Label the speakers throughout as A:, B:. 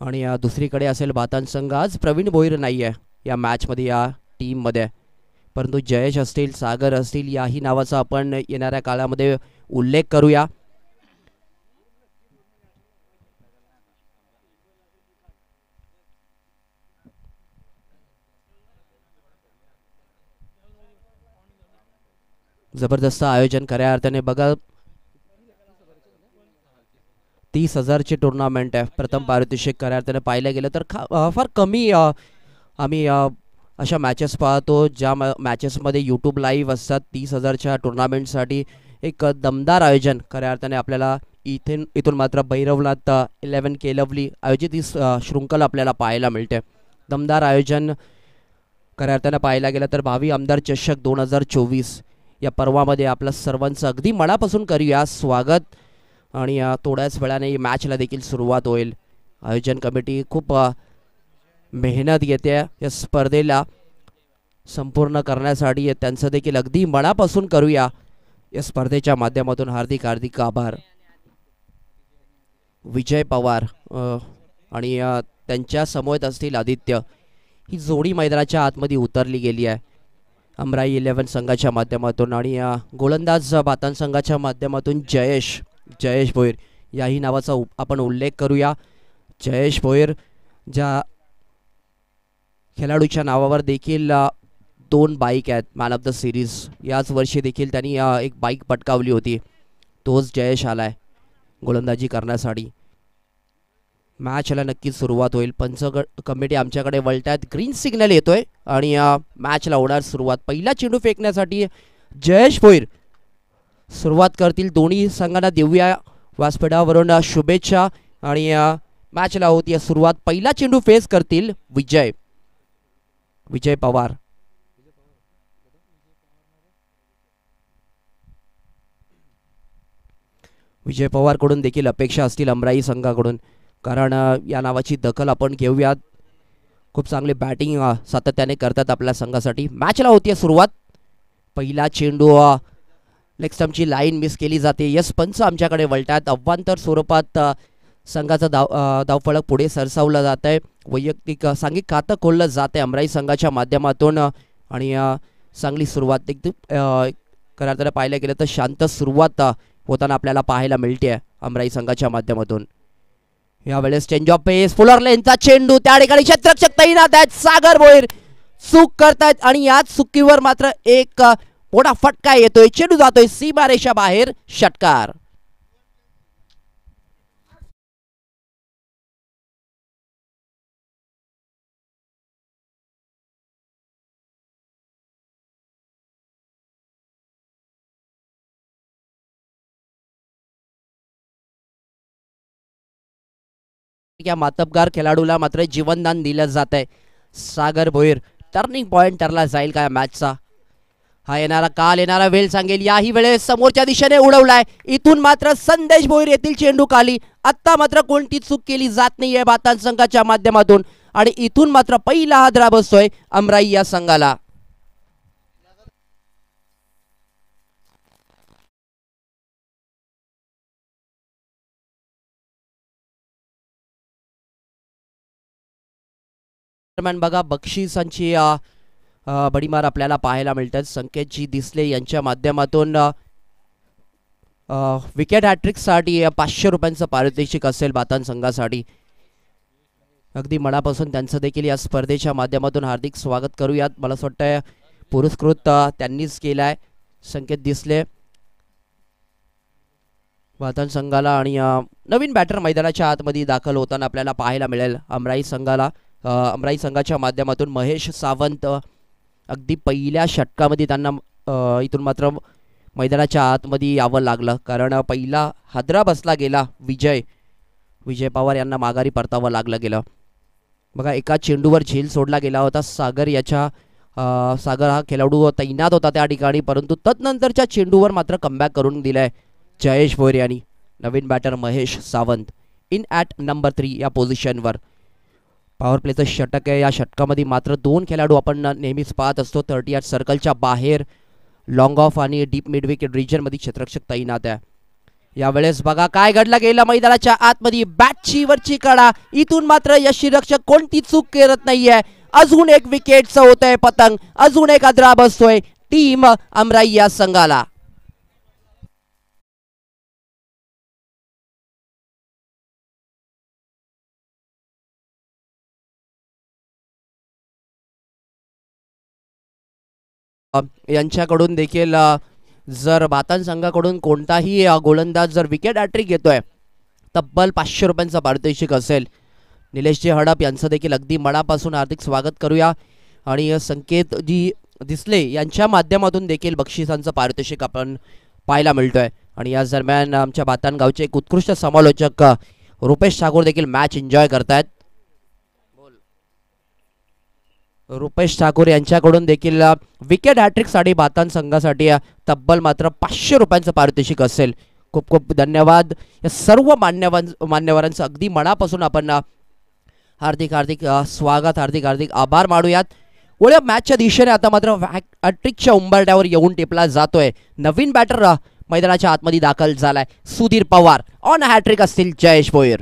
A: आणि दुसरीकडे असेल बातान संघ. आज प्रवीण भोईर नाही आहे या मॅचमध्ये, या टीममध्ये, परंतु जयेश असतील, सागर असतील, याही नावाचा आपण येणाऱ्या काळामध्ये उल्लेख करूया. जबरदस्त आयोजन खऱ्या अर्थाने बघा. 30,000ची टुर्नामेंट आहे. प्रथम पारितोषिक खऱ्या अर्थाने पाहिलं गेलं तर फार कमी आम्ही अशा मॅचेस पाहतो ज्या मॅचेसमध्ये यूट्यूब लाईव्ह असतात. 30,000च्या टुर्नामेंटसाठी एक दमदार आयोजन खऱ्या अर्थाने आपल्याला इथून मात्र भैरवनाथ 11 केलवली आयोजित ही शृंखला आपल्याला पाहायला मिळते. दमदार आयोजन खऱ्या अर्थाने पाहायला गेलं तर भावी आमदार चषक 2024 या पर्वामध्ये आपलं सर्वांचं अगदी मनापासून करूया स्वागत. आणि थोड्याच वेळाने मॅचला देखील सुरुवात होईल. आयोजन कमिटी खूप मेहनत घेते या स्पर्धेला संपूर्ण करण्यासाठी. त्यांचं देखील अगदी मनापासून करूया या स्पर्धेच्या माध्यमातून. हार्दिक हार्दिक आभार. विजय पवार आणि त्यांच्या समवेत असतील आदित्य, ही जोडी मैदानाच्या आतमध्ये उतरली गेली आहे अमराई 11 संघाच्या माध्यमातून. आणि गोलंदाज बातान संघाच्या माध्यमातून जयेश भोईर याही नावाचा आपण उल्लेख करूया. जयेश भोईर ज्या खेळाडूच्या नावावर देखील 2 बाईक आहेत मॅन ऑफ द सिरीज. याच वर्षी देखील त्यांनी एक बाईक पटकावली होती. तोच जयेश आलाय गोलंदाजी करण्यासाठी. मॅचला नक्कीच सुरुवात होईल. पंच कमिटी आमच्याकडे वळतात. ग्रीन सिग्नल येतोय आणि मॅचला होणार सुरुवात. पहिला चेंडू फेकण्यासाठी जयेश भोईर सुरुवात करतील. दोन्ही संघांना देऊया व्यासपीठावरून शुभेच्छा. आणि मॅचला होती सुरुवात. पहिला चेंडू फेस करतील विजय पवार. विजय पवारकडून देखील अपेक्षा असतील अमराई संघाकडून, कारण या नावाची दखल आपण घेऊयात. खूप चांगली बॅटिंग सातत्याने करतात आपल्या संघासाठी. मॅचला होती सुरुवात. पहिला चेंडू लेग स्टंपची लाईन मिस केली जाते. यस पंच आमच्याकडे वळतात. अव्वांतर स्वरूपात संघाचा धावफलक पुढे सरसावलं जात आहे. वैयक्तिक सांघिक खातं खोललं जात आहे अमराई संघाच्या माध्यमातून. आणि चांगली सुरुवात एकदम खऱ्या अर्थाने पाहायला गेलं तर शांत सुरुवात होताना आपल्याला पाहायला मिळते अमराई संघाच्या माध्यमातून. यावेळेस चेंज ऑफ पेस, फुलर लेनचा चेंडू, त्या ठिकाणी क्षेत्ररक्षक तैनात आहेत. सागर भोईर चूक करतायत आणि याच चुकीवर मात्र एक मोठा फटका येतोय. चेंडू जातोय सीमारेषा बाहेर. षटकार. या मातबगार खेळाडूला मात्र जीवनदान दिलं जात आहे. सागर भोईर टर्निंग पॉइंट ठरला जाईल का मॅचचा. हा येणारा वेळ सांगेल. याही वेळेस समोरच्या दिशेने उडवलाय. इथून मात्र संदेश भोईर येथील चेंडू खाली. आत्ता मात्र कोणती चूक केली जात नाहीये बातान संघाच्या माध्यमातून. आणि इथून मात्र पहिला हादरा बसतोय अमराई या संघाला. बघा बक्षिसांची बडीमार आपल्याला पाहायला मिळतात. संकेतजी दिसले यांच्या माध्यमातून विकेट हॅट्रिकसाठी 500 रुपयांचं पारितोषिक असेल बातान संघासाठी. अगदी मनापासून त्यांचं देखील या स्पर्धेच्या माध्यमातून हार्दिक स्वागत करूयात. मला असं वाटतं पुरस्कृत त्यांनीच केलाय संकेत दिसले बातान संघाला. आणि नवीन बॅटर मैदानाच्या आतमध्ये दाखल होताना आपल्याला पाहायला मिळेल अमराई संघाला. अमराई संघाच्या माध्यमातून महेश सावंत अगदी पहिल्या षटकामध्ये त्यांना इथून मात्र मैदानाच्या आतमध्ये यावं लागलं, कारण पहिला हादरा बसला गेला. विजय पवार यांना माघारी परतावं लागलं गेलं. बघा एका चेंडूवर झेल सोडला गेला होता. सागर हा खेळाडू तैनात होता त्या ठिकाणी, परंतु तदनंतरच्या चेंडूवर मात्र कमबॅक करून दिलाय जयेश भोईर यांनी. नवीन batter Mahesh Sawant in at number 3 या पोझिशनवर. पॉवर प्लेचं षटक आहे. या षटकामध्ये मात्र 2 खेळाडू आपण नेहमीच पाहत असतो. 38 सर्कलच्या बाहेर लॉंग ऑफ आणि डीप मिड विकेट रिजनमध्ये क्षेत्ररक्षक तैनात आहे. यावेळेस बघा काय घडलं गेलं मैदानाच्या आतमध्ये बॅटची वरची कडा इथून मात्र यष्टीरक्षक कोणती चूक करत नाहीये. अजून एक विकेटचं होतंय पतंग, अजून एक आदरा बसतोय टीम अमराई या संघाला. यांच्याकडून देखील जर बातान संघाकडून कोणताही गोलंदाज जर विकेट हॅट्रिक घेतोय तब्बल 500 रुपयांचा पारितोषिक असेल. निलेशजी हडप यांचं देखील अगदी मनापासून हार्दिक स्वागत करूया. आणि संकेत जी दिसले यांच्या माध्यमातून देखील बक्षिसांचं पारितोषिक आपण पाहायला मिळतोय. आणि याच दरम्यान आमच्या बातान गावचे एक उत्कृष्ट समालोचक रुपेश ठाकूर देखील मॅच एन्जॉय करतायत. रुपेश ठाकूर यांच्याकडून देखील विकेट हॅट्रिकसाठी बातान संघासाठी तब्बल मात्र 500 रुपयांचं पारितोषिक असेल. खूप खूप धन्यवाद या सर्व मान्यवरांचं अगदी मनापासून आपण हार्दिक हार्दिक स्वागत, हार्दिक हार्दिक आभार मानूयात. ओळ्या मॅचच्या दिशेने आता मात्र हॅट्रिकच्या उंबरट्यावर येऊन टिपला जातोय. नवीन बॅटर मैदानाच्या आतमध्ये दाखल झालाय सुधीर पवार. ऑन हॅट्रिक असतील जयेश भोईर.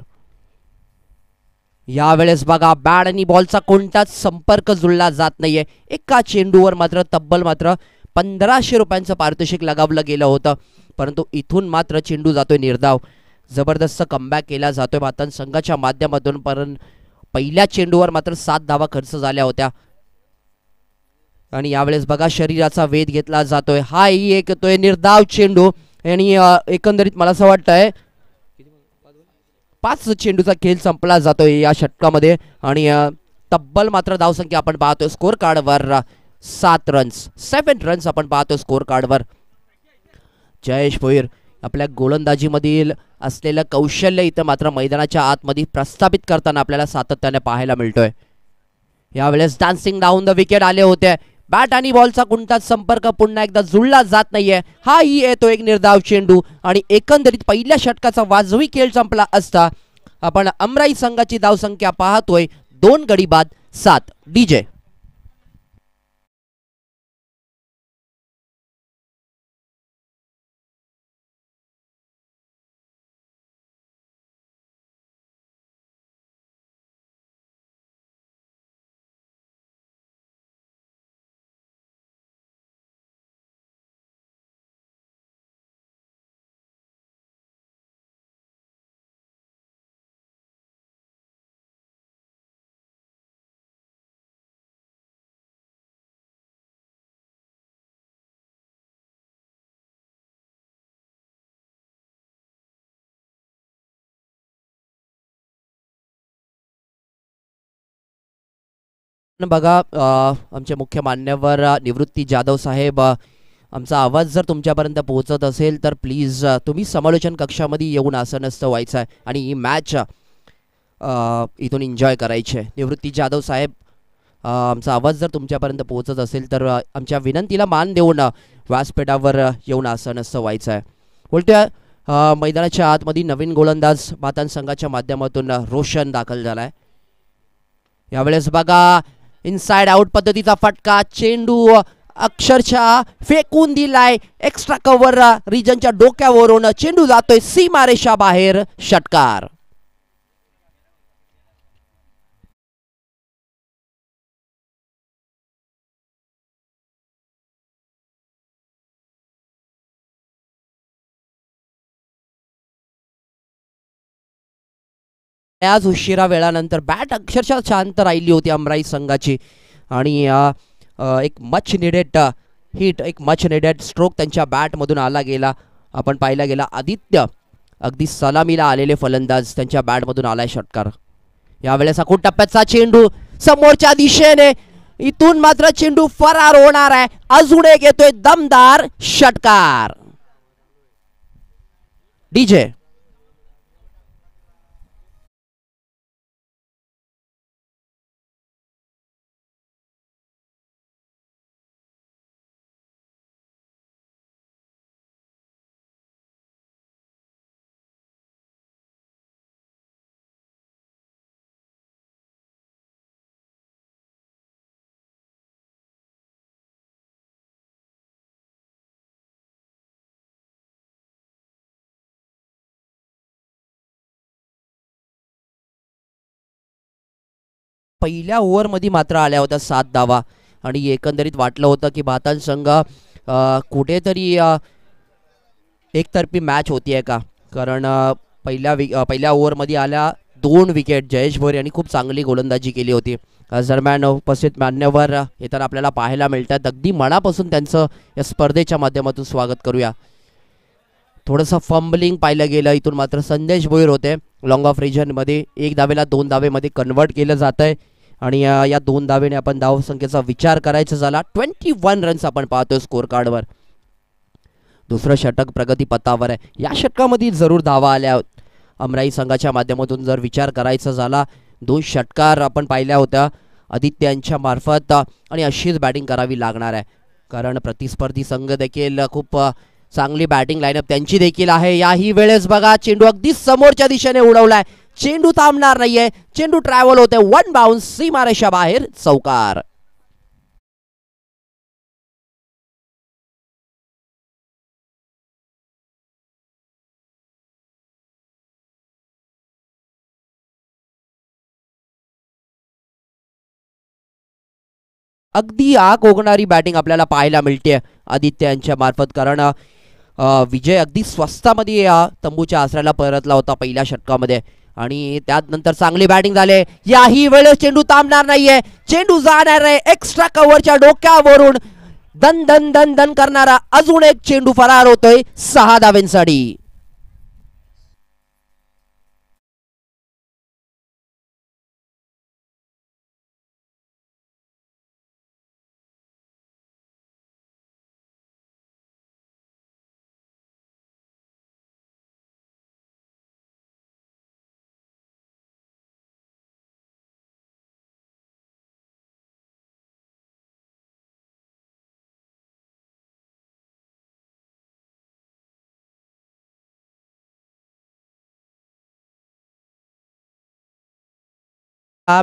A: यावेळेस बघा बॅट आणि बॉलचा कोणताच संपर्क जुळला जात नाहीये. एका चेंडूवर मात्र तब्बल मात्र 1500 रुपयांचं पारितोषिक लगावलं गेलं होतं. परंतु इथून मात्र चेंडू जातोय निर्धाव. जबरदस्त कमबॅक केला जातोय बातान संघाच्या माध्यमातून. पण पहिल्या चेंडूवर मात्र 7 धावा खर्च झाल्या होत्या. आणि यावेळेस बघा शरीराचा वेध घेतला जातोय. हाही एक येतोय निर्धाव चेंडू. आणि एकंदरीत मला असं वाटतंय 5 चेंडूचा खेळ संपला जातोय या षटकामध्ये. आणि तब्बल मात्र धावसंख्या आपण पाहतोय स्कोर कार्डवर 7 रन्स आपण पाहतोय स्कोर कार्डवर. जयेश भोईर आपल्या गोलंदाजीमधील असलेलं कौशल्य इथं मात्र मैदानाच्या आतमध्ये प्रस्थापित करताना आपल्याला सातत्याने पाहायला मिळतोय. यावेळेस डान्सिंग डाऊन द विकेट आले होते. बॅट आणि बॉलचा कोणताच संपर्क पुन्हा एकदा जुळला जात नाहीये. हाही येतो एक निर्धाव चेंडू. आणि एकंदरीत पहिल्या षटकाचा वाजवी खेळ संपला असता आपण अमराई संघाची धावसंख्या पाहतोय 2 गडी बाद 7. डीजे बघा आमचे मुख्य मान्यवर निवृत्ती जाधव साहेब, आमचा आवाज जर तुमच्यापर्यंत पोहोचत असेल तर प्लीज तुम्ही समालोचन कक्षामध्ये येऊन असं नसतं व्हायचं आहे आणि ही मॅच इथून एन्जॉय करायची आहे. निवृत्ती जाधव साहेब, आमचा आवाज जर तुमच्यापर्यंत पोहोचत असेल तर आमच्या विनंतीला मान देऊन व्यासपीठावर येऊन असं नसतं व्हायचं आहे. उलट्या मैदानाच्या आतमध्ये नवीन गोलंदाज बातान संघाच्या माध्यमातून रोशन दाखल झालाय. यावेळेस बघा इनसाइड आउट पद्धतीचा फटका. चेंडू अक्षरशः फेकून दिलाय एक्स्ट्रा कव्हर रिजनच्या डोक्यावरून. चेंडू जातोय सीमारेषा बाहेर. षटकार. आज उशिरा वेळानंतर बॅट अक्षरशः शांत राहिली होती अमराई संघाची. आणि एक मच निडेड हिट, एक मच निडेड स्ट्रोक त्यांच्या बॅटमधून आला गेला. आपण पाहिला गेला आदित्य अगदी सलामीला आलेले फलंदाज त्यांच्या बॅटमधून आलाय षटकार. यावेळेस अकूट टप्प्याचा चेंडू समोरच्या दिशेने. इथून मात्र चेंडू फरार होणार आहे. अजून एक येतोय दमदार षटकार. डीजे पहिल्या ओव्हरमध्ये मात्र आल्या होत्या 7 धावा आणि एकंदरीत वाटलं होतं की भातान संघ कुठेतरी एकतर्फी मॅच होतीये का, कारण पहिल्या ओव्हरमध्ये आल्या 2 विकेट जयेश भोयर यांनी खूप चांगली गोलंदाजी केली होती. दरम्यान उपस्थित मान्यवर येताना आपल्याला पाहायला मिळतात. अगदी मनापासून त्यांचं या स्पर्धेच्या माध्यमातून स्वागत करूया. थोडंसं फंबलिंग पाहिलं गेलं इथून, मात्र संदेश भोयर होते लॉंग ऑफ रिजनमध्ये. 1 धावेला 2 धावेमध्ये कन्वर्ट केलं जात आहे आणि या 2 धावेने आपण धावसंख्येचा विचार करायचा झाला 21 रन्स आपण पाहतोय स्कोर कार्डवर. दुसरं षटक प्रगती पथावर आहे. या षटकामध्ये जरूर धावा आल्या अमराई संघाच्या माध्यमातून. जर विचार करायचा झाला 2 षटकार आपण पाहिल्या होत्या आदित्य यांच्या मार्फत आणि अशीच बॅटिंग करावी लागणार आहे, कारण प्रतिस्पर्धी संघ देखील खूप चांगली बॅटिंग लाईनअप त्यांची देखील आहे. याही वेळेस बघा चेंडू अगदी समोरच्या दिशेने उडवलाय. चेंडू थांबणार नाहीये, चेंडू ट्रॅव्हल होते. 1 बाउन्स सीमारेषा बाहेर, चौकार. अगदी आग ओघणारी बॅटिंग आपल्याला पाहायला मिळते आदित्य यांच्या मार्फत, कारण विजय अगदी स्वस्तामध्ये तंबूच्या आसऱ्याला परतला होता पहिल्या षटकामध्ये आणि त्यानंतर चांगली बॅटिंग झाली. याही वेळेस चेंडू थांबणार नाहीये, चेंडू जाणार आहे एक्स्ट्रा कव्हरच्या डोक्यावरून. दन दन दन दन करणारा अजून एक चेंडू फरार होतोय 6 धावेंसाठी.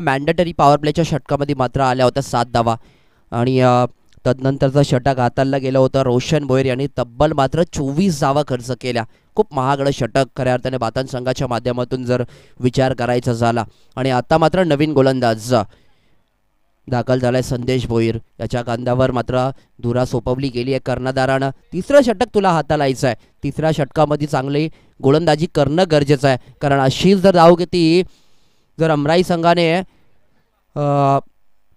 A: मॅन्डेटरी पॉवर प्लेच्या षटकामध्ये मात्र आल्या होत्या 7 धावा आणि तदनंतरचं षटक हाताळलं गेलं होतं. रोशन भोयर यांनी तब्बल मात्र 24 धावा खर्च केल्या. खूप महागडं षटक खऱ्या अर्थाने भातान संघाच्या माध्यमातून जर विचार करायचा झाला. आणि आता मात्र नवीन गोलंदाज दाखल झालाय संदेश भोयर. याच्या कांद्यावर मात्र धुरा सोपवली गेली आहे कर्णधारानं. तिसरं षटक तुला हाताळायचं आहे. तिसऱ्या षटकामध्ये चांगली गोलंदाजी करणं गरजेचं आहे, कारण अशीच जर धावगती जर अमराई संघाने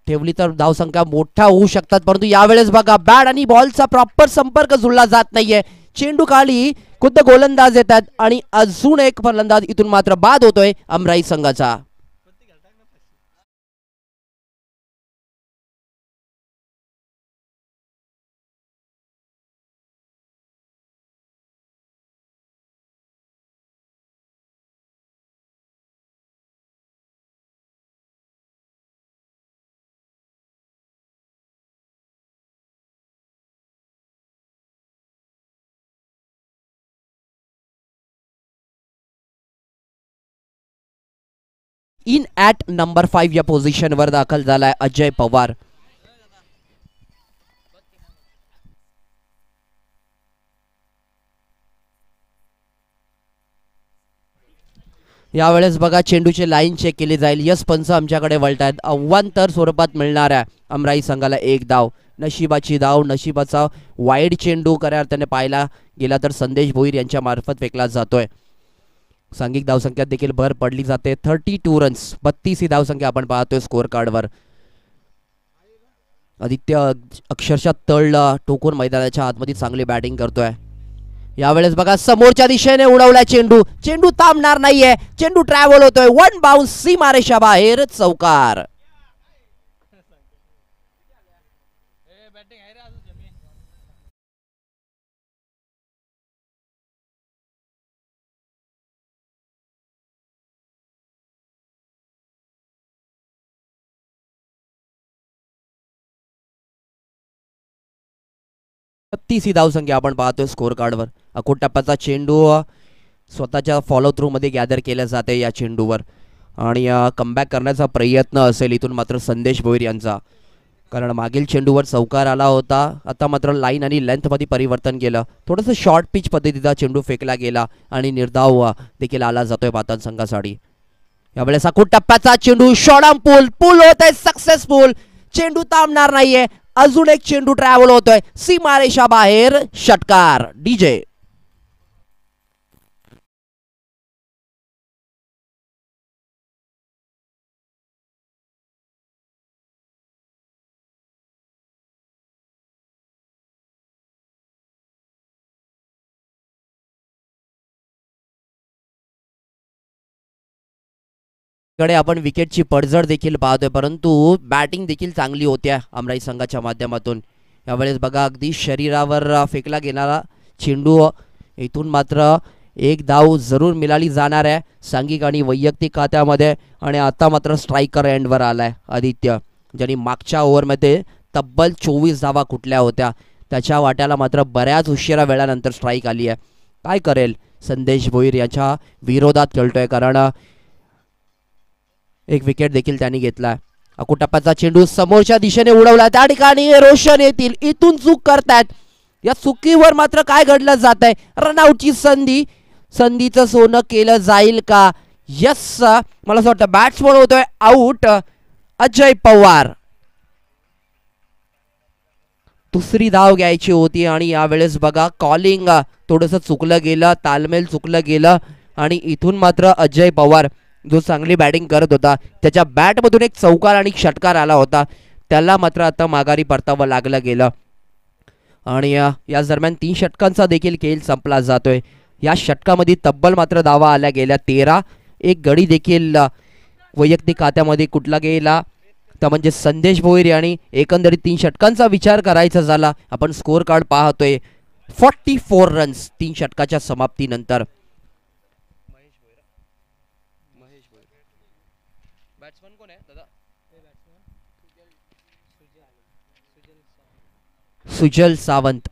A: ठेवली तर धावसंख्या मोठ्या होऊ शकतात. परंतु यावेळेस बघा बॅट आणि बॉलचा प्रॉपर संपर्क जुळला जात नाहीये. चेंडू खाली खुद्द गोलंदाज येतात आणि अजून एक फलंदाज इथून मात्र बाद होतोय अमराई संघाचा. इन ॲट नंबर 5 या पोझिशनवर दाखल झालाय अजय पवार. यावेळेस बघा चेंडूची लाईन चेक केली जाईल. यस पंच आमच्याकडे वळतायत. अव्वांतर स्वरूपात मिळणार आहे अमराई संघाला 1 धाव. नशिबाची धाव, नशिबाचा वाईड चेंडू खऱ्या अर्थाने पाहायला गेला तर संदेश भोईर यांच्या मार्फत फेकला जातोय. सांघिक धावसंख्यात देखील भर पडली जाते. 32 रन्स, 32 ही धावसंख्या आपण पाहतोय स्कोर कार्डवर. आदित्य अक्षरशः तळ टोकून मैदानाच्या आतमध्ये चांगली बॅटिंग करतोय. यावेळेस बघा समोरच्या दिशेने उडवलाय चेंडू. चेंडू थांबणार नाहीये, चेंडू ट्रॅव्हल होतोय. 1 बाउन्स सीमारेषा बाहेर, चौकार. ही धावसंख्या आपण पाहतोय स्कोर कार्डवर. अकोट टप्प्याचा चेंडू स्वतःच्या फॉलो थ्रू मध्ये गॅदर केल्या जाते या चेंडूवर आणि कमबॅक करण्याचा प्रयत्न असेल इथून मात्र संदेश भोईर यांचा, कारण मागील चेंडूवर चौकार आला होता. आता मात्र लाईन आणि लेंथ मध्ये परिवर्तन केलं. थोडंसं शॉर्ट पिच पद्धतीचा चेंडू फेकला गेला आणि निर्धाव देखील आला जातोय भातान संघासाठी. यावेळेस टप्प्याचा चेंडू शॉर्ट पूल पूल होत आहे सक्सेसफुल. चेंडू थांबणार नाहीये. अजून एक चेंडू ट्रॅव्हल होतोय सीमारेषा बाहेर. षटकार डीजे. कडे आपण विकेटची पडझड देखील पाहतोय, परंतु बॅटिंग देखील चांगली होत्या अमराई संघाच्या माध्यमातून. यावेळेस बघा अगदी शरीरावर फेकला गेणारा चेंडू. इथून मात्र एक धाव जरूर मिळाली जाणार आहे सांघिक आणि वैयक्तिक खात्यामध्ये. आणि आता मात्र स्ट्रायकर एंडवर आलाय आदित्य, ज्यांनी मागच्या ओव्हरमध्ये तब्बल 24 धावा कुठल्या होत्या. त्याच्या वाट्याला मात्र बऱ्याच उशिरा वेळानंतर स्ट्राईक आली आहे. काय करेल संदेश भोईर याच्या विरोधात खेळतोय, कारण एक विकेट देखील त्यांनी घेतला. टप्प्याचा चेंडू समोरच्या दिशेने उडवला. त्या ठिकाणी रोशन येतील. इथून चूक करतायत. या चुकीवर मात्र काय घडलं जात आहे. रनआउटची संधी. संधीचं सोनं केलं जाईल का. यस, मला असं वाटतं बॅट्समन होतोय आउट अजय पवार. दुसरी धाव घ्यायची होती आणि यावेळेस बघा कॉलिंग थोडंसं चुकलं गेलं, तालमेल चुकलं गेलं. आणि इथून मात्र अजय पवार जो चांगली बॅटिंग करत होता त्याच्या बॅटमधून एक चौकार आणि षटकार आला होता, त्याला मात्र आता माघारी परतावं लागलं गेलं. आणि या दरम्यान 3 षटकांचा देखील खेळ संपला जातोय. या षटकामध्ये तब्बल मात्र धावा आल्या गेल्या 13. एक गडी देखील वैयक्तिक खात्यामध्ये कुठला गेला तर म्हणजे संदेश भोईर यांनी. एकंदरीत 3 षटकांचा विचार करायचा झाला आपण स्कोअर कार्ड पाहतोय 44 रन्स 3 षटकाच्या समाप्तीनंतर. सुजल सावंत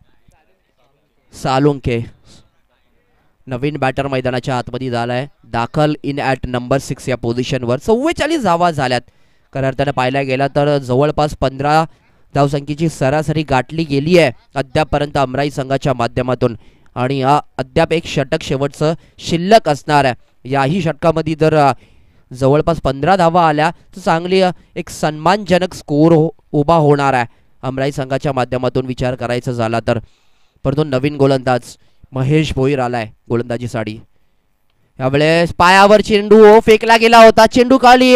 A: सालुंके नवीन बॅटर मैदानाच्या आतमध्ये झालाय दाखल इन ॲट नंबर 6 या पोझिशनवर. 44 धावा झाल्यात. खऱ्या अर्थाने पाहायला गेला तर जवळपास 15 धावसंख्येची सरासरी गाठली गेली आहे अद्यापपर्यंत अमराई संघाच्या माध्यमातून. आणि अद्याप एक षटक शेवटचं शिल्लक असणार आहे. याही षटकामध्ये जर जवळपास 15 धावा आल्या तर चांगली एक सन्मानजनक स्कोअर उभा होणार आहे अमराई संघाच्या माध्यमातून विचार करायचा झाला तर. परंतु नवीन गोलंदाज महेश भोईर आलाय गोलंदाजीसाठी. यावेळेस पायावर चेंडू फेकला गेला होता. चेंडू खाली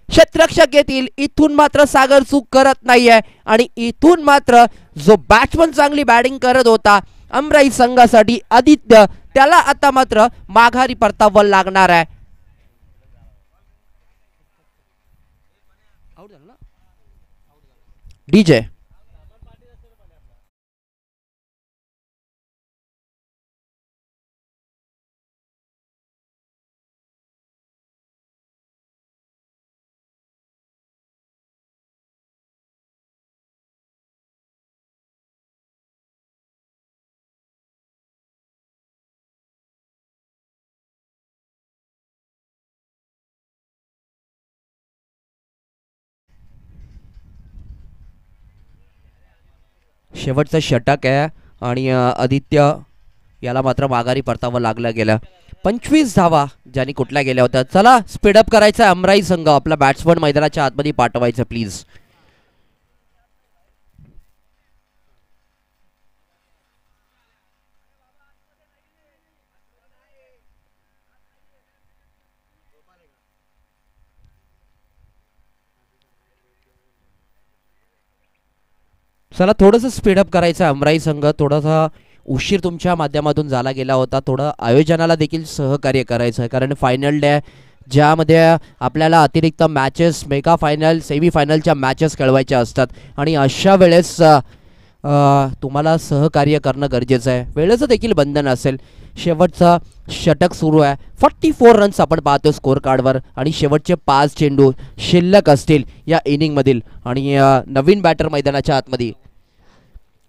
A: क्षेत्ररक्षक येतील. इथून मात्र सागर चूक करत नाहीये. आणि इथून मात्र जो बॅट्समन चांगली बॅटिंग करत होता अमराई संघासाठी आदित्य, त्याला आता मात्र माघारी परतावं लागणार आहे. डीजे शेवटचं षटक आहे आणि आदित्य याला मात्र माघारी परतावं लागलं गेलं. 25 धावा ज्यांनी कुठल्या गेल्या होत्या. चला स्पीडअप करायचा अमराई संघ. आपला बॅट्समन मैदानाच्या आतमध्ये पाठवायचं प्लीज. चला थोडंसं स्पीडअप करायचं अमराई संघ. थोडासा उशीर तुमच्या माध्यमातून झाला गेला होता. थोडं आयोजनाला देखील सहकार्य करायचं आहे कारण फायनल डे ज्यामध्ये आपल्याला अतिरिक्त मॅचेस मेगा फायनल सेमी फायनलच्या मॅचेस खेळवायच्या असतात आणि अशा वेळेस तुम्हाला सहकार्य करणं गरजेचं आहे. वेळेचं देखील बंधन असेल. शेवटचा षटक सुरू आहे. 44 रन्स आपण पाहतो स्कोअर कार्डवर आणि शेवटचे 5 चेंडू शिल्लक असतील या इनिंगमधील. आणि नवीन बॅटर मैदानाच्या आतमध्ये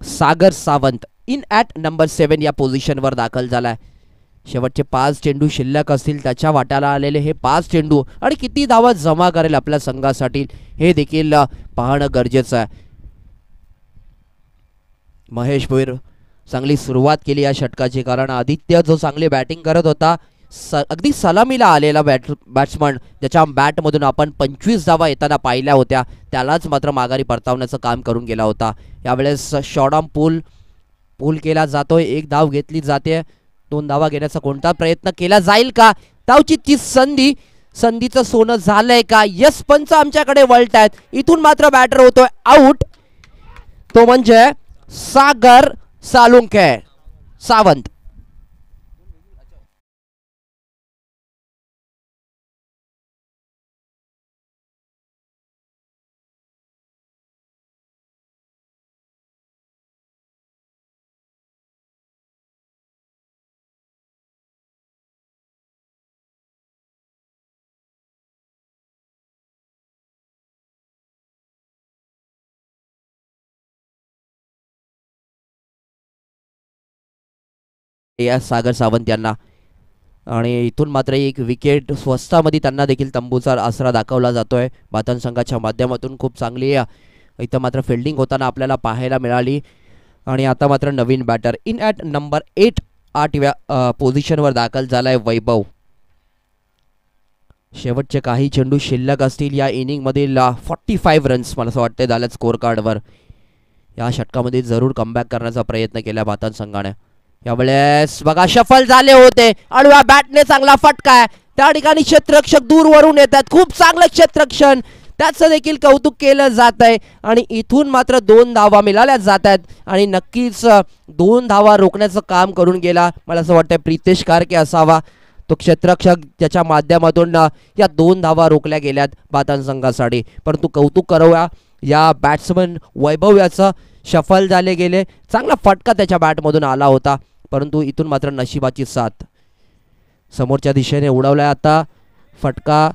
A: सागर सावंत इन ॲट नंबर 7 या पोझिशनवर दाखल झालाय. शेवटचे 5 चेंडू शिल्लक असतील. त्याच्या वाट्याला आलेले हे 5 चेंडू आणि किती धावा जमा करेल आपल्या संघासाठी हे देखील पाहणं गरजेचं आहे. महेश भोईर चांगली सुरुवात केली या षटकाची कारण आदित्य जो चांगली बॅटिंग करत होता अगदी सलामीला आलेला बॅट्समन ज्याच्या बॅटमधून आपण 25 धावा येताना पाहिल्या होत्या त्यालाच मात्र माघारी परतावण्याचं काम करून गेला होता. यावेळेस शॉर्ट आर्म पूल केला जातोय, 1 धाव घेतली जाते, 2 धावा घेण्याचा कोणता प्रयत्न केला जाईल का? धावची संधीचं सोनं झालंय का? यस, पंच आमच्याकडे वळतायत. इथून मात्र बॅटर होतोय आउट, तो म्हणजे सागर सावंत. या सागर सावंत यांना, आणि इथून मात्र एक विकेट स्वस्तामध्ये त्यांना देखील तंबूचा आसरा दाखवला जातोय बातन संघाच्या माध्यमातून. खूप चांगली इथं मात्र फिल्डिंग होताना आपल्याला पाहायला मिळाली. आणि आता मात्र नवीन बॅटर इन ॲट नंबर 8व्या पोझिशनवर दाखल झालाय वैभव. शेवटचे काही चेंडू शिल्लक असतील या इनिंगमधील 45 रन्स मला असं वाटतं झाल्यात स्कोअर कार्डवर. या षटकामध्ये जरूर कमबॅक करण्याचा प्रयत्न केला बातन संघाने. यावेळेस बघा शफल झाले होते, आडव्या बॅटने चांगला फटका आहे, त्या ठिकाणी क्षेत्ररक्षक दूरवरून येतात, खूप चांगलं क्षेत्ररक्षण, त्याचं देखील कौतुक केलं जात आहे. आणि इथून मात्र 2 धावा मिळाल्या जात आहेत आणि नक्कीच 2 धावा रोखण्याचं काम करून गेला मला असं वाटतं प्रितेश कारके असावा तो क्षेत्ररक्षक, ज्याच्या माध्यमातून या 2 धावा रोखल्या गेल्यात बातन संघासाठी. परंतु कौतुक करूया या बॅट्समन वैभव याचं, शफल झाले गेले, चांगला फटका त्याच्या बॅटमधून आला होता, परंतु इथून मात्र नशिबाची साथ समोरच्या दिशेने उडवलाय. आता फटका,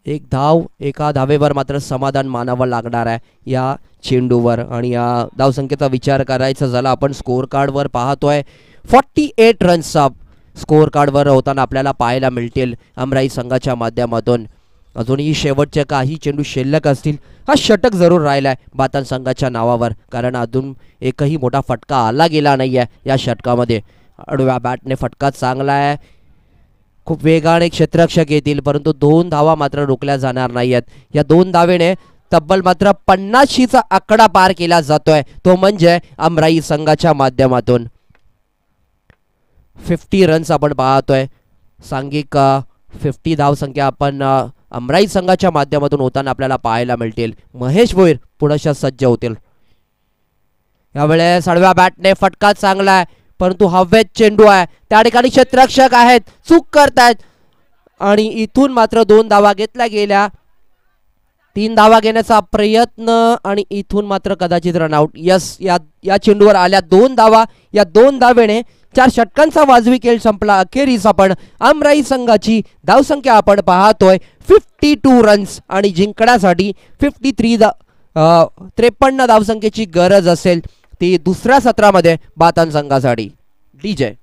A: 1 धाव, एका धावेवर मात्र समाधान मानावं लागणार आहे या चेंडूवर. आणि या धावसंख्येचा विचार करायचा झाला आपण स्कोअर कार्डवर पाहतोय 48 रन्सचा स्कोअर कार्डवर होताना आपल्याला पाहायला मिळतील अमराई संघाच्या माध्यमातून. अजूनही शेवटचे काही चेंडू शिल्लक असतील, हा षटक जरूर राहिला आहे बातन संघाच्या नावावर, कारण अजून एकही मोठा फटका आला गेला नाही आहे या षटकामध्ये. आडव्या बॅटने फटका चांगला आहे, खूप वेगाने क्षेत्ररक्षक येतील, परंतु 2 धावा मात्र रोखल्या जाणार नाही आहेत. या 2 धावेने तब्बल मात्र 50चा आकडा पार केला जातोय, तो म्हणजे अमराई संघाच्या माध्यमातून. 50 रन्स आपण पाहतोय, सांघिक 50 धावसंख्या आपण अमराई संघाच्या माध्यमातून होताना आपल्याला पाहायला मिळतील. महेश भोईर पुढच्या सज्ज होतील. यावेळेस आडव्या बॅटने फटका चांगला आहे, परंतु हवेत चेंडू आहे, त्या ठिकाणी क्षेत्ररक्षक आहेत, चूक करतायत आणि इथून मात्र 2 धावा घेतल्या गेल्या. 3 धावा घेण्याचा प्रयत्न आणि इथून मात्र कदाचित रनआउट. यस, या चेंडूवर आल्या 2 धावा. या 2 धावेने 4 षटकांचा वाजवी खेळ संपला. अखेरीस आपण अमराई संघाची धावसंख्या आपण पाहतोय 52 रन्स आणि जिंकण्यासाठी 53 धावसंख्येची गरज असेल ती दुसऱ्या सत्रामध्ये बातन संघासाठी. डीजे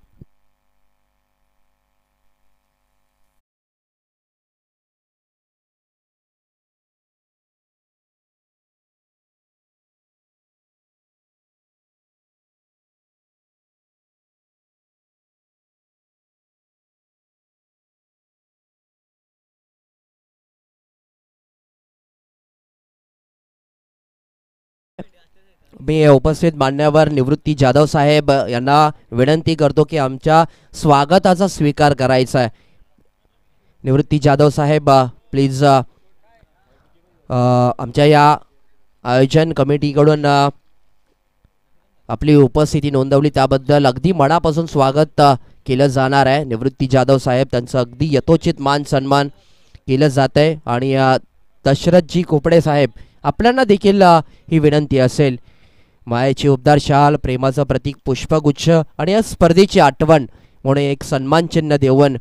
A: मी उपस्थित मान्यवर निवृत्ती जाधव साहेब यांना विनंती करतो की आमच्या स्वागताचा स्वीकार करायचा आहे. निवृत्ती जाधव साहेब प्लीज आमच्या या आयोजन कमिटीकडून आपली उपस्थिती नोंदवली त्याबद्दल अगदी मनापासून स्वागत केलं जाणार आहे. निवृत्ती जाधव साहेब त्यांचं अगदी यथोचित मान सन्मान केलं जात आहे. आणि दशरथजी खोपडे साहेब आपल्याला देखील ही विनंती असेल, मायेची उबदार शाल, प्रेमाचं प्रतीक पुष्पगुच्छ आणि या स्पर्धेची आठवण म्हणून एक सन्मान चिन्ह देऊन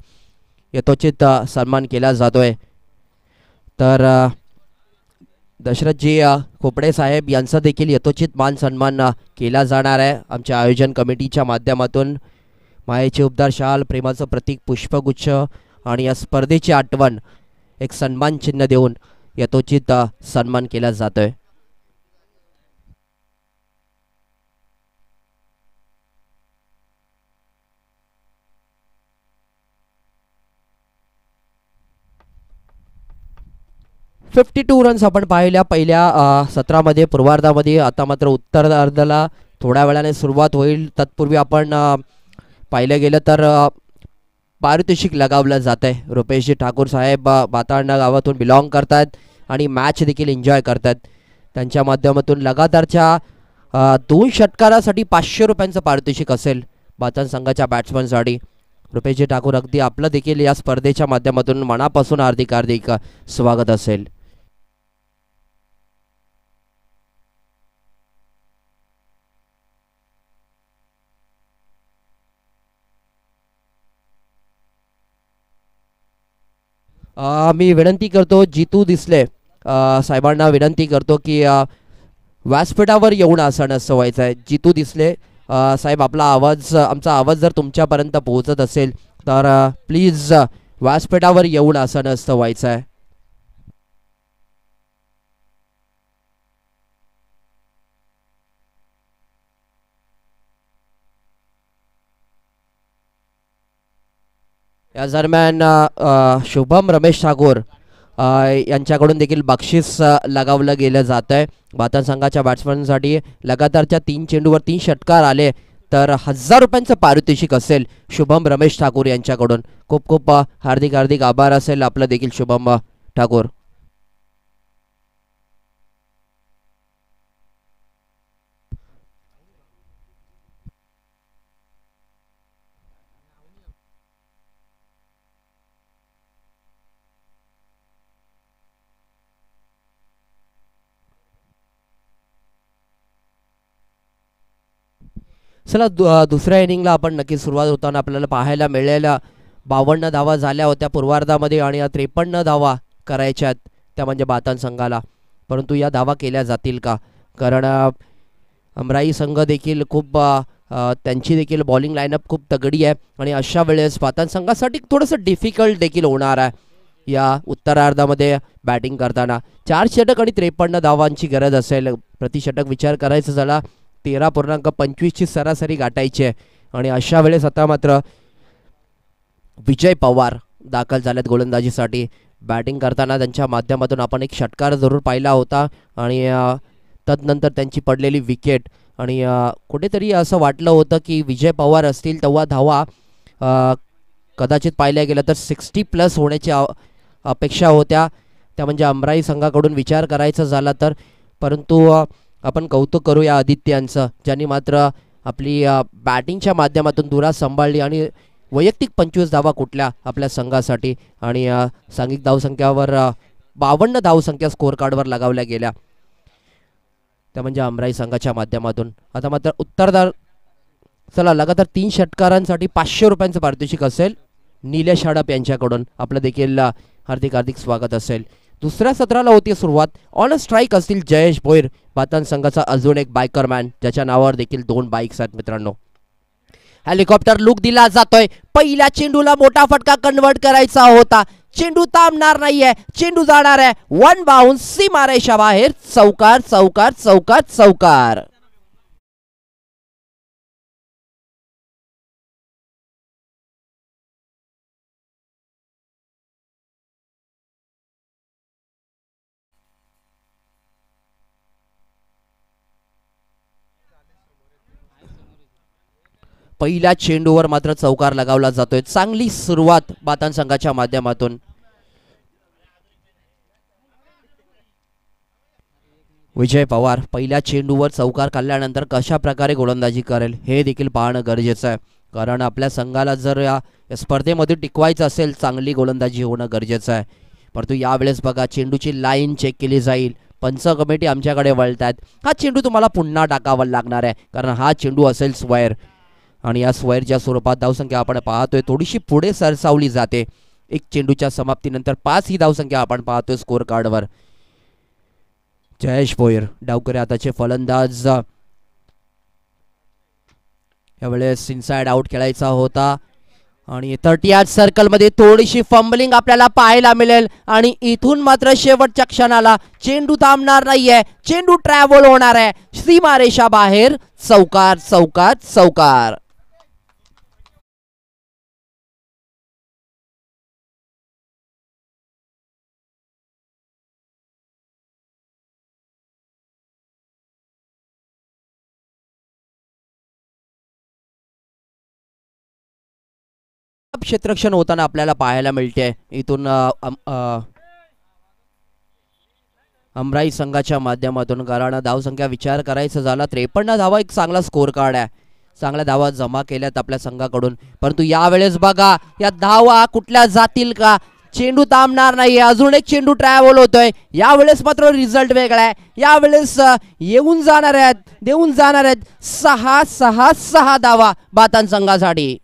A: यथोचित सन्मान केला जातोय. तर दशरथजी खोपडे साहेब यांचा देखील यथोचित मान सन्मान केला जाणार आहे आमच्या आयोजन कमिटीच्या माध्यमातून. मायेची उबदार शाल, प्रेमाचं प्रतीक पुष्पगुच्छ आणि या स्पर्धेची आठवण एक सन्मान चिन्ह देऊन यथोचित सन्मान केला जातोय. 52 रन्स आपण पाहिल्या पहिल्या सत्रामध्ये पूर्वार्धामध्ये. आता मात्र उत्तरार्धाला थोड्या वेळाने सुरुवात होईल. तत्पूर्वी आपण पाहिलं गेलं तर पारितोषिक लगावलं जात आहे. रुपेशजी ठाकूर साहेब बातांडा गावातून बिलॉंग करतात आणि मॅच देखील एन्जॉय करतात. त्यांच्या माध्यमातून लगातारच्या 2 षटकारासाठी 500 रुपयांचं पारितोषिक असेल बातान संघाच्या बॅट्समनसाठी. रुपेशजी ठाकूर अगदी आपलं देखील या स्पर्धेच्या माध्यमातून मनापासून हार्दिक हार्दिक स्वागत असेल. मी विनंती करतो जितू दिसले साहेबांना विनंती करतो की व्यासपीठावर येऊन आसन व्हायचं आहे. जितू दिसले साहेब आपला आवाज आमचा आवाज जर तुमच्यापर्यंत पोहोचत असेल तर प्लीज व्यासपीठावर येऊन आसन व्हायचं आहे. या दरम्यान शुभम रमेश ठाकूर यांच्याकडून देखील बक्षीस लगावलं गेलं जात आहे. बातान संघाच्या बॅट्समनसाठी लगातारच्या 3 चेंडूवर 3 षटकार आले तर 1000 रुपयांचं पारितोषिक असेल शुभम रमेश ठाकूर यांच्याकडून. खूप खूप हार्दिक हार्दिक आभार असेल आपलं देखील शुभम ठाकूर. चला दुसऱ्या इनिंगला आपण नक्की सुरुवात होताना आपल्याला पाहायला मिळालेल्या 52 धावा झाल्या होत्या पूर्वार्धामध्ये आणि 53 धावा करायच्यात त्या म्हणजे बातान संघाला. परंतु या धावा केल्या जातील का? कारण अमराई संघ देखील खूप त्यांची देखील बॉलिंग लाईनअप खूप तगडी आहे आणि अशा वेळेस बातान संघासाठी थोडंसं डिफिकल्ट देखील होणार आहे या उत्तरार्धामध्ये बॅटिंग करताना. 4 षटक आणि 53 धावांची गरज असेल. प्रतिषटक विचार करायचा झाला 13.25 ची सरासरी गाठायची आहे आणि अशा वेळेस आता मात्र विजय पवार दाखल झालेत गोलंदाजीसाठी. बॅटिंग करताना त्यांच्या माध्यमातून आपण एक षटकार जरूर पाहिला होता आणि तदनंतर त्यांची पडलेली विकेट आणि कुठेतरी असं वाटलं होतं की विजय पवार असतील तेव्हा धावा कदाचित पाहिल्या गेलं तर 60+ होण्याची अपेक्षा होत्या त्या म्हणजे अमराई संघाकडून विचार करायचा झाला तर. परंतु आपण कौतुक करूया आदित्यांचं ज्यांनी मात्र आपली बॅटिंगच्या माध्यमातून धुरा सांभाळली आणि वैयक्तिक 25 धावा कुठल्या आपल्या संघासाठी आणि सांघिक धावसंख्यावर 52 धावसंख्या स्कोअर कार्डवर लगावल्या गेल्या त्या म्हणजे अमराई संघाच्या माध्यमातून. आता मात्र चला लगातार 3 षटकारांसाठी 500 रुपयांचं पारितोषिक असेल निलेश हडप यांच्याकडून. आपलं देखील हार्दिक हार्दिक स्वागत असेल. दुसऱ्या सत्राला होती सुरुवात. ऑन स्ट्राईक असतील जयेश भोईर बातान संघाचा अजून एक बायकरमॅन ज्याच्या नावावर देखील 2 बाईक्स आहेत मित्रांनो. हेलिकॉप्टर लुक दिला जातोय. पहिल्या चेंडूला मोठा फटका कन्वर्ट करायचा होता. चेंडू थांबणार नाहीये. चेंडू जाणार आहे 1 बाउन्स सीमारेषा बाहेर. चौकार चौकार चौकार चौकार. पहिल्या चेंडूवर मात्र चौकार लगावला जातोय. चांगली सुरुवात बातान संघाच्या माध्यमातून. विजय पवार पहिल्या चेंडूवर चौकार काढल्यानंतर कशा प्रकारे गोलंदाजी करेल हे देखील पाहणं गरजेचं आहे. कारण आपल्या संघाला जर या स्पर्धेमध्ये टिकवायचं असेल चांगली गोलंदाजी होणं गरजेचं आहे. परंतु यावेळेस बघा चेंडूची लाईन चेक केली जाईल. पंच कमिटी आमच्याकडे वळतात. हा चेंडू तुम्हाला पुन्हा टाकावा लागणार आहे कारण हा चेंडू असेल स्क्वेअर आणि या स्क्वेअरच्या स्वरूपात धावसंख्या आपण पाहतोय थोडीशी पुढे सरसावली जाते. एक चेंडूच्या समाप्तीनंतर 5 ही धावसंख्या आपण पाहतोय स्कोअर कार्डवर. जयेश भोईर डावकरी आताचे फलंदाज. यावेळेस इनसाइड आउट खेळायचा होता आणि 38 सर्कलमध्ये थोडीशी फंबलिंग आपल्याला पाहायला मिळेल आणि इथून मात्र शेवटच्या क्षणाला चेंडू थांबणार नाहीये. चेंडू ट्रॅव्हल होणार आहे सीमारेषा बाहेर. चौकार चौकार चौकार. क्षेत्ररक्षण होताना आपल्याला पाहायला मिळते इथून अमराई संघाच्या माध्यमातून. कारण धावसंख्या विचार करायचा झाला 53 धावा एक चांगला स्कोर कार्ड आहे, चांगल्या धावा जमा केल्यात आपल्या संघाकडून. परंतु यावेळेस बघा या धावा कुठल्या जातील का, चेंडू थांबणार नाही, अजून एक चेंडू ट्रॅव्हल होतोय. यावेळेस मात्र रिझल्ट वेगळा आहे, यावेळेस येऊन जाणार आहेत, देऊन जाणार आहेत 6 धावा बातान संघासाठी.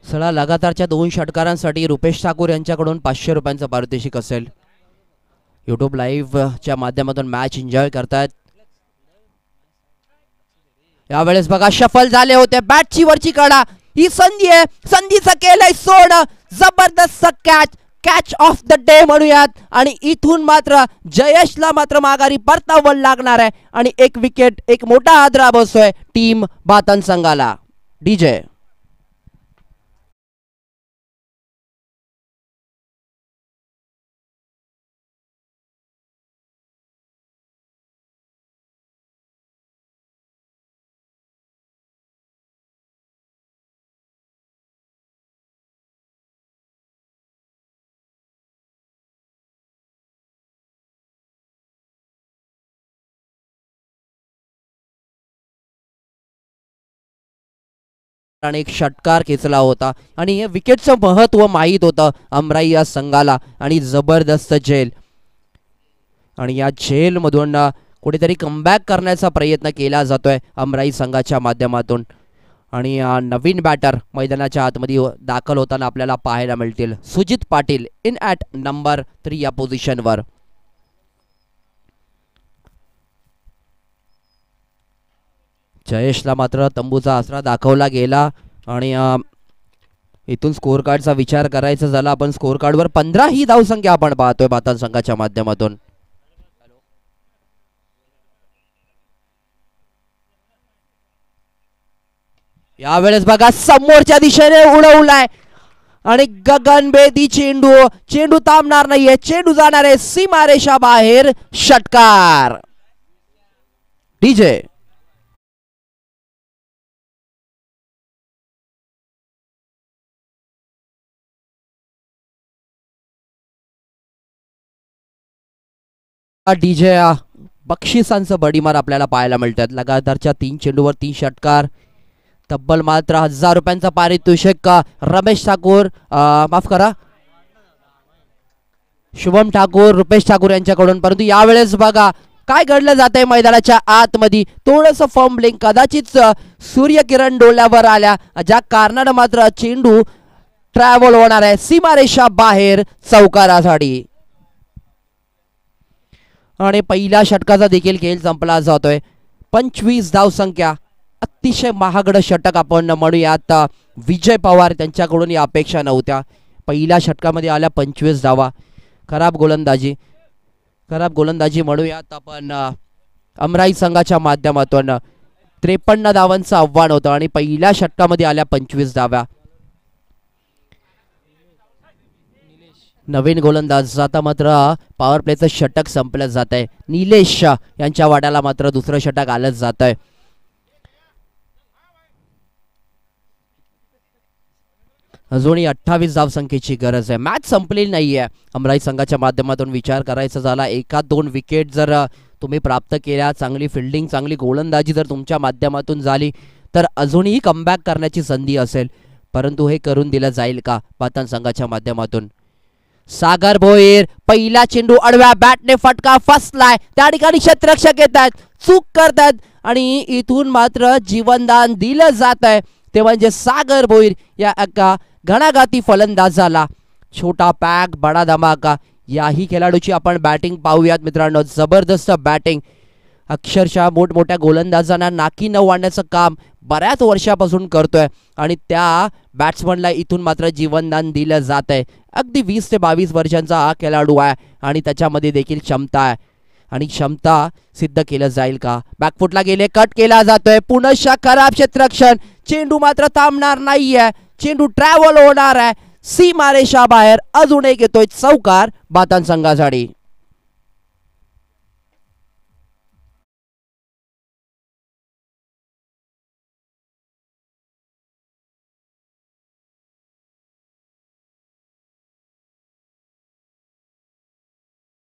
A: सळा लगातारच्या 2 षटकारांसाठी रुपेश ठाकूर यांच्याकडून 500 रुपयांचं पारितोषिक असेल. यूट्यूब लाईव्हच्या माध्यमातून मॅच एन्जॉय करतायत. यावेळेस बघा शफल झाले होते, बॅटची वरची कडा, ही संधी आहे, संधीचं केलंय सोड, जबरदस्त कॅच ऑफ द डे म्हणूयात. आणि इथून मात्र जयेशला मात्र माघारी परतावं लागणार आहे आणि एक विकेट, एक मोठा आदरा बसतोय टीम बातन संघाला. डीजे आणि एक षटकार खेचला होता आणि हे विकेटचं महत्व माहीत होतं अमराई या संघाला. आणि जबरदस्त झेल, आणि या झेलमधून कुठेतरी कमबॅक करण्याचा प्रयत्न केला जातोय अमराई संघाच्या माध्यमातून. आणि नवीन बॅटर मैदानाच्या आतमध्ये दाखल होताना आपल्याला पाहायला मिळतील. Sujit Patil in at number 3 या पोझिशनवर. जयेशला मात्र तंबूचा आसरा दाखवला गेला. आणि इथून स्कोर कार्डचा विचार करायचा झाला आपण, स्कोर कार्डवर 15 ही धावसंख्या आपण पाहतोय बातन संघाच्या माध्यमातून. यावेळेस बघा समोरच्या दिशेने उडवलाय आणि गगनभेदी चेंडू थांबणार नाहीये, चेंडू जाणार आहे सीमारेषा बाहेर. षटकार. डीजे डीजे बक्षिसांचं बडीमार आपल्याला पाहायला मिळतात. लगातारच्या 3 चेंडूवर 3 षटकार, तब्बल मात्र 1000 रुपयांचा पारितोषिक रमेश ठाकूर, माफ करा शुभम ठाकूर, रुपेश ठाकूर यांच्याकडून. परंतु यावेळेस बघा काय घडलं जात आहे मैदानाच्या आतमध्ये, थोडंसं फंबलिंग, कदाचित सूर्यकिरण डोळ्यावर आल्या ज्या कारणानं मात्र चेंडू ट्रॅव्हल होणार आहे सीमारेषा बाहेर चौकारासाठी. आणि पहिल्या षटकाचा देखील खेळ संपला जातोय. 25 धावसंख्या, अतिशय महागड षटक आपण म्हणूयात. विजय पवार त्यांच्याकडून या अपेक्षा नव्हत्या. पहिल्या षटकामध्ये आल्या 25 धावा. खराब गोलंदाजी म्हणूयात आपण अमराई संघाच्या माध्यमातून. 53 धावांचं आव्हान होतं आणि पहिल्या षटकामध्ये आल्या 25 धावा. नवीन गोलंदाज आता मात्र पॉवर प्लेचं षटक संपलं जात आहे. निलेश यांच्या वाड्याला मात्र दुसरं षटक आलंच जात आहे. अजूनही 28 धावसंख्येची गरज आहे. मॅच संपलेली नाहीये. अमराई संघाच्या माध्यमातून विचार करायचा झाला, 1-2 विकेट जर तुम्ही प्राप्त केल्या, चांगली फिल्डिंग, चांगली गोलंदाजी जर तुमच्या माध्यमातून झाली तर अजूनही कमबॅक करण्याची संधी असेल. परंतु हे करून दिलं जाईल का बातन संघाच्या माध्यमातून? सागर भोईर, पहिला चेंडू आडव्या बॅटने फटका फसलाय, त्या ठिकाणी क्षेत्ररक्षक येतात, चूक करतात आणि इथून मात्र जीवनदान दिलं जात आहे. ते म्हणजे सागर भोईर या एका घणाघाती फलंदाजाला. छोटा पॅक बडा धमाका, याही खेळाडूची आपण बॅटिंग पाहूयात मित्रांनो. जबरदस्त बॅटिंग, अक्षरशः मोठमोठ्या गोलंदाजांना नाकी न वाढण्याचं काम बऱ्याच वर्षापासून करतोय आणि त्या बॅट्समनला इथून मात्र जीवनदान दिलं जात आहे. अगदी 20 ते 22 वर्षांचा हा खेळाडू आहे आणि त्याच्यामध्ये देखील क्षमता आहे आणि क्षमता सिद्ध केलं जाईल का? बॅकफुटला गेले, कट केला जातोय, पुनश्च खराब क्षेत्ररक्षण, चेंडू मात्र थांबणार नाहीये, चेंडू ट्रॅव्हल होणार आहे सीमारेषा बाहेर. अजून एक येतोय चौकार बातान संघासाठी.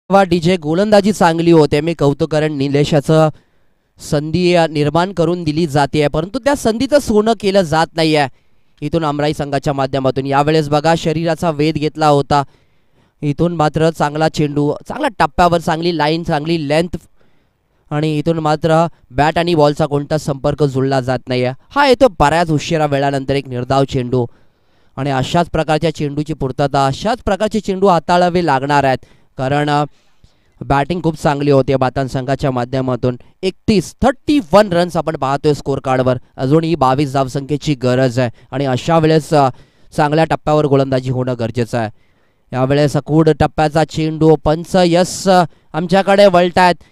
A: डीजे गोलंदाजी चांगली होते. मी कौतुक करेन निलेशाचं. संधी निर्माण करून दिली जाते परंतु त्या संधीचं सोनं केलं जात नाहीये इथून अमराई संघाच्या माध्यमातून. यावेळेस बघा शरीराचा वेध घेतला होता. इथून मात्र चांगला चेंडू, चांगल्या टप्प्यावर, चांगली लाईन, चांगली लेंथ आणि इथून मात्र बॅट आणि बॉलचा कोणता संपर्क जुळला जात नाहीये. हा येतो बऱ्याच उशिरा वेळानंतर एक निर्धाव चेंडू आणि अशाच प्रकारच्या चेंडूची पूर्तता, अशाच प्रकारचे चेंडू हाताळावे लागणार आहेत कारण बॅटिंग खूप चांगली होती बातान संघाच्या माध्यमातून. 31 रन्स आपण पाहतोय स्कोर कार्डवर. अजूनही 22 धावसंख्येची गरज आहे आणि अशा वेळेस चांगल्या टप्प्यावर गोलंदाजी होणं गरजेचं आहे. यावेळेस अकूड टप्प्याचा चेंडू, पंच यस आमच्याकडे वळतायत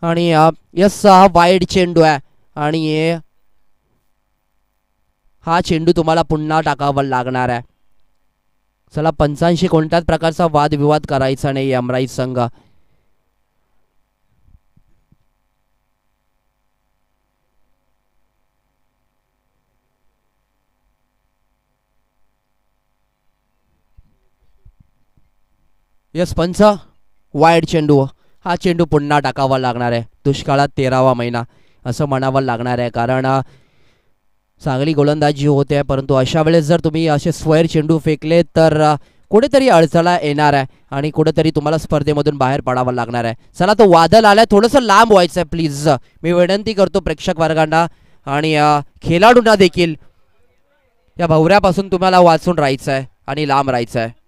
A: आणि यस हा वाईड चेंडू आहे आणि हा चेंडू तुम्हाला पुन्हा टाकावा लागणार आहे. चला, पंचांशी कोणत्याच प्रकारचा वादविवाद करायचा नाही अमराई संघ. यस पंच, वाईड चेंडू. हा चेंडू पुन्हा टाकावा लागणार आहे. दुष्काळात 13वा महिना असं म्हणावं लागणार आहे कारण चांगली गोलंदाजी होते परंतु अशा वेळेस जर तुम्ही असे स्क्वेअर चेंडू फेकले तर कुठेतरी अडचणा येणार आहे आणि कुठेतरी तुम्हाला स्पर्धेमधून बाहेर पडावं लागणार आहे. चला, तो वादळ आलाय, थोडंसं लांब व्हायचं आहे प्लीज. मी विनंती करतो प्रेक्षक वर्गांना आणि खेळाडूंना देखील या भवऱ्यापासून तुम्हाला वाचून राहायचं आहे आणि लांब राहायचं आहे.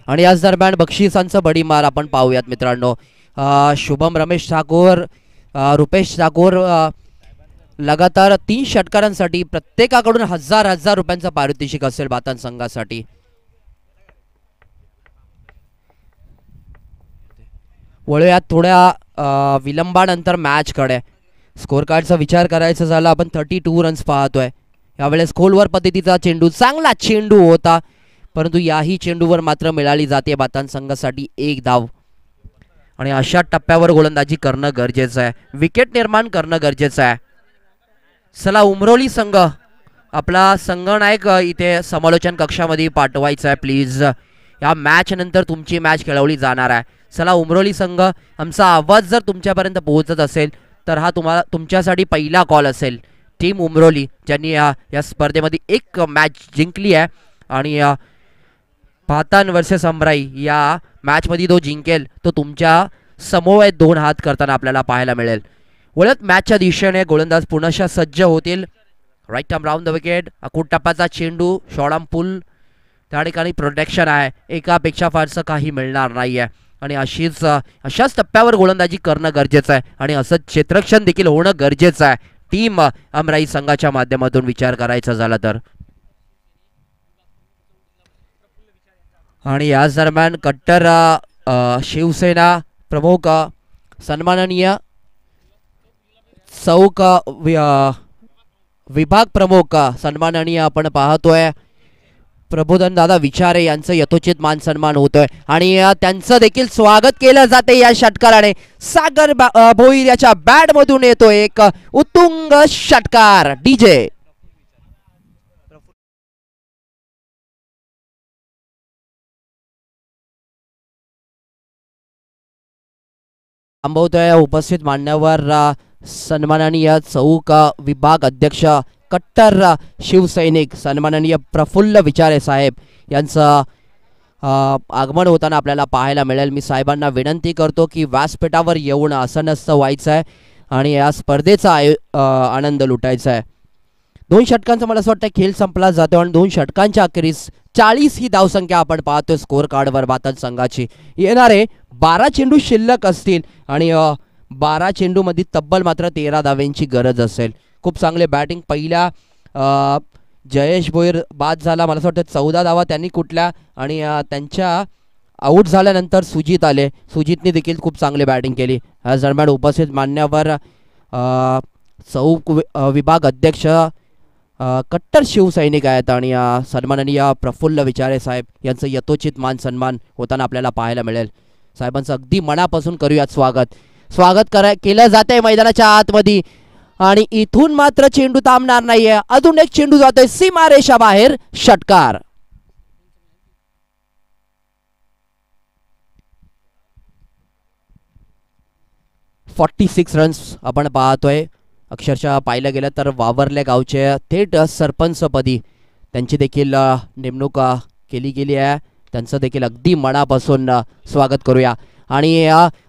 A: आणि याच दरम्यान बक्षिसांचं बडी मार आपण पाहूयात मित्रांनो. शुभम रमेश ठाकूर, रुपेश ठाकूर लगातार 3 षटकारांसाठी प्रत्येकाकडून 1000 रुपयांचं पारितोषिक असेल बातान संघासाठी. वळूयात थोड्या विलंबानंतर मॅचकडे. स्कोर कार्डचा विचार करायचा झाला आपण 32 रन्स पाहतोय. यावेळेस खोलवर पद्धतीचा चेंडू, चांगला चेंडू होता परंतु याही चेंडूवर मात्र मिळाली जाते बातान संघासाठी 1 धाव. आणि अशा टप्प्यावर गोलंदाजी करणं गरजेचं आहे, विकेट निर्माण करणं गरजेचं आहे. चला, उमरोली संघ आपला संघनायक इथे समालोचन कक्षामध्ये पाठवायचा आहे प्लीज. या मॅच नंतर तुमची मॅच खेळवली जाणार आहे. चला उमरोली संघ, आमचा आवाज जर तुमच्यापर्यंत पोहोचत असेल तर हा तुमच्यासाठी पहिला कॉल असेल. टीम उमरोली ज्यांनी या स्पर्धेमध्ये एक मॅच जिंकली आहे आणि बातान वर्सेस अमराई या मॅचमध्ये जो जिंकेल तो तुमच्या समोर 2 हात करताना आपल्याला पाहायला मिळेल. वळत मॅचच्या दिशेने गोलंदाज पुनश्च सज्ज होतील. Right arm round the wicket. अकूट टप्प्याचा चेंडू, शॉर्ट आर्म पुल, त्या ठिकाणी प्रोटेक्शन आहे. एकापेक्षा फारसं काही मिळणार नाही आहे आणि अशाच टप्प्यावर गोलंदाजी करणं गरजेचं आहे आणि असं क्षेत्ररक्षण देखील होणं गरजेचं आहे टीम अमराई संघाच्या माध्यमातून विचार करायचा झाला तर. आणि याच दरम्यान कट्टर शिवसेना प्रमुख सन्माननीय चौक विभाग प्रमुख सन्माननीय आपण पाहतोय प्रबोधन दादा विचारे यांचं यथोचित मान सन्मान होतोय आणि त्यांचं देखील स्वागत केलं जाते या षटकाराने. सागर भोईर याच्या बॅट मधून येतो एक उत्तुंग षटकार. डीजे थांबवतोय. उपस्थित मान्यवर सन्माननीय चौक विभाग अध्यक्ष कट्टर शिवसैनिक सन्माननीय प्रफुल्ल विचारे साहेब यांचं आगमन होताना आपल्याला पाहायला मिळेल. मी साहेबांना विनंती करतो की व्यासपीठावर येऊन असं नसतं व्हायचं आहे आणि या स्पर्धेचा आनंद लुटायचा आहे. 2 षटकांचा मला असं वाटतं खेळ संपला जातो आणि 2 षटकांच्या अखेरीस 40 ही धावसंख्या आपण पाहतोय स्कोर कार्डवर बातान संघाची. येणारे 12 चेंडू शिल्लक असतील आणि 12 चेंडूमध्ये तब्बल मात्र 13 धाव्यांची गरज असेल. खूप चांगले बॅटिंग पहिल्या जयेश भोईर बाद झाला, मला असं वाटतं 14 धावा त्यांनी कुठल्या. आणि त्यांच्या आऊट झाल्यानंतर सुजित आले. सुजितने देखील खूप चांगली बॅटिंग केली. ह्या दरम्यान उपस्थित मान्यवर विभाग अध्यक्ष कट्टर शिवसैनिक आहेत आणि सन्माननीय प्रफुल्ल विचारे साहेब यांचं यथोचित मान सन्मान होताना आपल्याला पाहायला मिळेल. साहेबांचं अगदी मनापासून करूयात स्वागत केलं जाते मैदानाच्या आतमध्ये. आणि इथून मात्र चेंडू थांबणार नाहीये. अजून एक चेंडू जातोय सीमारेषा बाहेर, षटकार. .46 रन्स आपण पाहतोय. अक्षरशः पाहिलं गेलं तर वावरल्या गावचे थेट सरपंचपदी त्यांची देखील नेमणूक केली गेली आहे. त्यांचं देखील अगदी मनापासून स्वागत करूया. आणि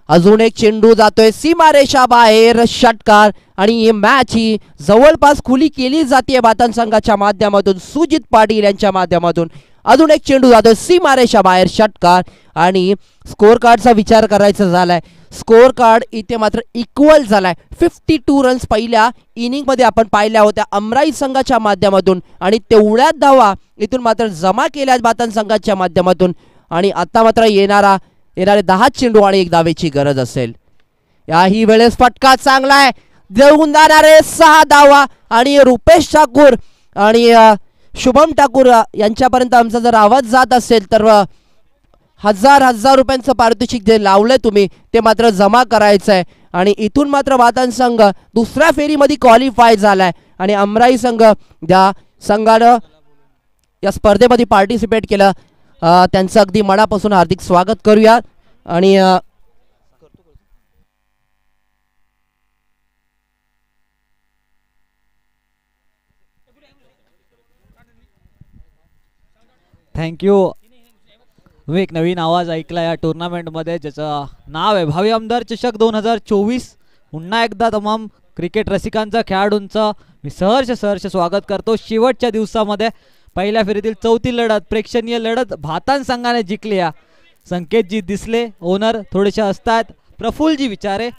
A: अजून एक चेंडू जातोय सीमारेषा बाहेर, षटकार. आणि ही मॅच ही जवळपास खुली केली जाते बातन संघाच्या माध्यमातून, सुजित पाटील यांच्या माध्यमातून. अजून एक चेंडू जातोय सीमारेषा बाहेर, षटकार. आणि स्कोअर कार्डचा विचार करायचा झालाय, स्कोअर कार्ड इथे मात्र इक्वल झालाय. 52 रन्स पहिल्या इनिंगमध्ये आपण पाहिल्या होत्या अमराई संघाच्या माध्यमातून आणि तेवढ्याच धावा इथून मात्र जमा केल्यात बातन संघाच्या माध्यमातून. आणि आता मात्र येणारे 10 चेंडू आणि 1 धावेची गरज असेल. याही वेळेस फटका चांगला आहे, देऊन जाणारे 6 धावा. आणि रुपेश ठाकूर आणि शुभम ठाकूर यांच्यापर्यंत आमचा जर आवाज जात असेल तर हजार रुपयांचं पारितोषिक जे लावलंय तुम्ही ते मात्र जमा करायचं आहे. आणि इथून मात्र बातन संघ दुसऱ्या फेरीमध्ये क्वालिफाय झालाय. आणि अमराई संघ ज्या संघानं या स्पर्धेमध्ये पार्टिसिपेट केलं त्यांचं अगदी मनापासून हार्दिक स्वागत करूया. आणि
B: थँक्यू. तुम्ही एक नवीन आवाज ऐकला या टुर्नामेंटमध्ये, ज्याचं नाव आहे भावी आमदार चषक 2024. पुन्हा एकदा तमाम क्रिकेट रसिकांचं, खेळाडूंचं मी सहर्ष स्वागत करतो. शेवटच्या दिवसामध्ये पहिल्या फेरीतील 4थी लढत, प्रेक्षणीय लढत भातान संघाने जिंकली. संकेतजी दिसले ओनर थोडेसे असतात, प्रफुल्लजी विचारे